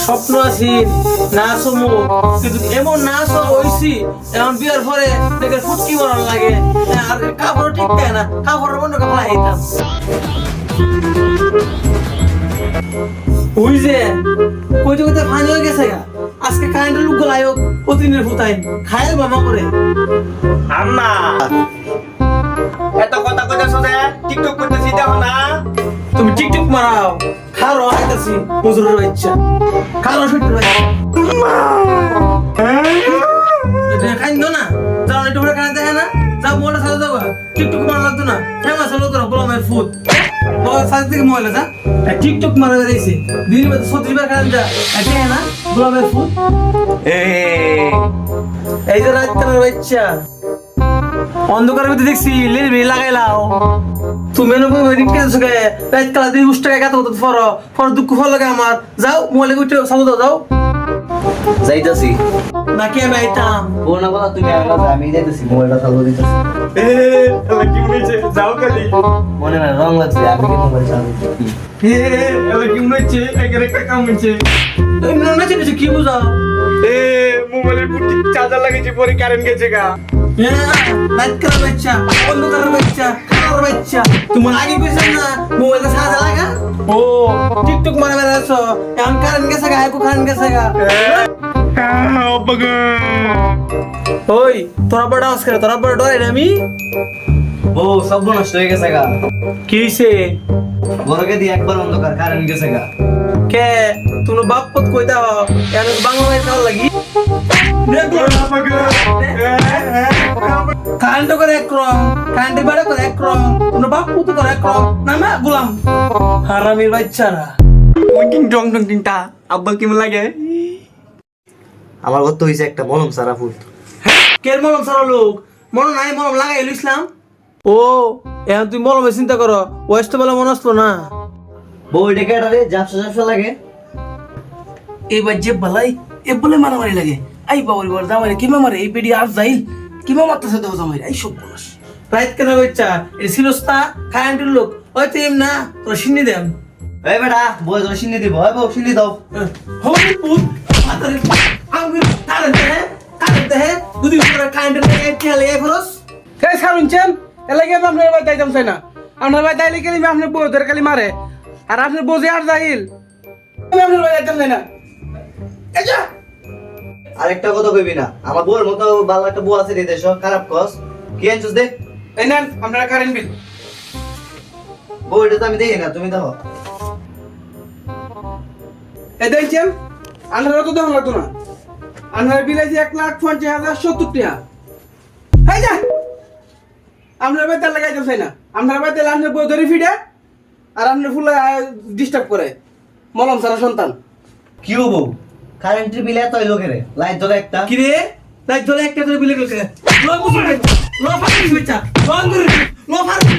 স্বপ্ন আছি নাচ হমু কিন্তু এমন নাচ হইছি এমন বিয়ার পরে দেখে ফুটকি বড় লাগে আর কাপড় ঠিক থাকে না কাপড়ের মনে কাপড় আইতাম ওই যে কইতে কইতে ফানি হয়ে গেছে গা আজকে কারেন্টের লোক গলায় প্রতিদিনের ফুটাই খায় বাবা করে আম্মা এত কথা কইতাছো যে টিকটক করতেছি দেখো না তুমি টিকটক মারাও খারো আইতাছি হুজুরের বাচ্চা খারো শুটর বাচ্চা খাইন না যাও একটু করে খাইতে হয় না যাও মোটা সাজা দাও টিকটক মারা লাগতো না ফেমাস হলো তোরা গোলামের ফুট বহুত সাজ থেকে মহিলা যা টিকটক মারা দিয়েছে দিন মধ্যে 36 বার খাইন যা এটা না গোলামের ফুট এই যে রাতের বাচ্চা অন্ধকারের মধ্যে দেখছি লেবি লাগাইলাও তুমি নবো ওইদিন কেন সুকে রাত কালা দিয়ে উষ্টাকে গাত হতো ফর দুঃখ ফল লাগে আমার যাও মোলে উঠে সাজা দাও যাও যাইতাছি নাকি আমি আইতাম বোনা বলা তুমি আমি যাইতাছি মোবাইলটা চালু দিতেছি এলা কি হইছে যাও খালি মনে না রং লাগছে আমি কি মোবাইল চালু এলা কি হইছে একের একটা কাম হইছে তুমি না চিনিস কি বুঝাও মোবাইলের পুটি চার্জার লাগিয়েছি পরে কারেন্ট গেছে গা রাত কালা বাচ্চা অন্ধকারের বাচ্চা কালার বাচ্চা তোমার আগে কইছেন না মোবাইলটা সাজা লাগা ও টিকটক মারা বেড়াছো এখন কারেন্ট গেছে গা একো কারেন্ট গেছে গা ওই তোরা বড় আওয়াজ করে তোরা বড় ডরে আমি ও সব নষ্ট হয়ে গেছে গা কি হইছে বড়কে দিয়ে একবার অন্ধকার কারেন্ট গেছে গা কে তুমি বাপ পত কই দাও এর বাংলা ভাই কাল লাগি কারেন্ট করে এক রং কারেন্ট বাড়ে করে এক রং তুমি বাপ পত করে এক রং না না গোলাম হারামির বাচ্চারা টিং টং টং টিং টা আব্বা কেমন লাগে আমার কত হইছে একটা মলম সারা ফুট কের মলম সারা লোক মন নাই মলম লাগাই ইসলাম ও এখন তুই মলমে চিন্তা করো ওয়েস্ট বেলা মনে আসলো না বউ ডেকে রে জাপসা জাপসা লাগে এবার যে বালাই এ বলে মারামারি লাগে আই বাবুর বর জামাই কিমা মারে এই পেডি আর যাইল কিমা মারতেছে তো জামাই এই সব বলস রাইত কেন বাচ্চা এই সিলস্তা কারেন্টের লোক ওই তো এম না তোর সিন্নি দেন এই বেটা বউ জন্য সিন্নি দিব এই বউ সিন্নি দাও হোলি পুত আতরে আমি কারেন্ট হে দুদি উপরে কারেন্টের লাগে খেলে খরচ এই সারুনছেন এলাকে আপনার ভাই যাইতাম চাই না আপনার ভাই যাইলে কেলি আপনার বউ ধরে খালি মারে আর আপনার বউ যে আর যাইল আমি আপনার ভাই যাইতাম চাই না এই যা আরেকটা কথা কইবি না আমার বউর মতো ভালো একটা বউ আছে রে দেশ খারাপ কস কি আনছস দে এই নেন আপনারা কারেন্ট বিল বউ এটা তো আমি দেই না তুমি দাও এই দেখছেন আপনারা তো দাম লাগতো না আপনার বিল আছে 1,50,70 টাকা এই যা আপনার ভাই তেল লাগাইতাম চাই না আপনার ভাই তেল আপনার বউ ধরে ফিডে আর আপনার ফুল ডিস্টার্ব করে মলম সারা সন্তান কি হবো কারেন্টের বিল এত লোকেরে লাইট জ্বলে একটা কি রে লাইট জ্বলে একটা ধরে বিলে গেছে লো মুসুর লো ফাটি বাচ্চা লো আঙ্গুর লো ফাটি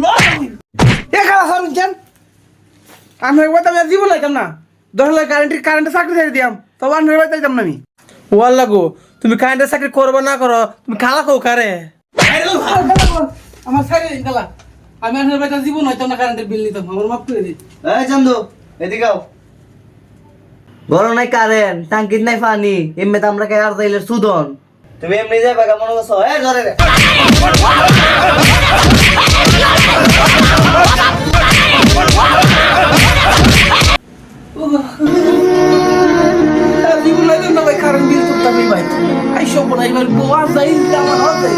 লো এ খালা সারুনছেন আপনার ভাই তো আমি আর জীবন লাইতাম না ধরলে কারেন্টে চাকরি ছেড়ে দিয়াম তবে আপনার ভাই যাইতাম না আমি ওয়াল লাগো তুমি কারেন্টের চাকরি করবে না করো তুমি খালা কো কারে আমার সাইডে দিন খালা আমি আপনার ভাই জীবন হইতাম না কারেন্টের বিল নিতাম আমার মাফ করে দিন এই চান্দু এদিকে আও বড় নাই কারেন্ট টাঙ্কির নাই পানি এমনি তো আমরা কে আর যাইলে সুদন তুমি এমনি যাবে কেমন মনে করছো এ জরে রে জীবন হইতাম না ভাই কারেন্ট বিল তুলতাম ভাই আই সব না এবার গোয়া যাই আমার হয়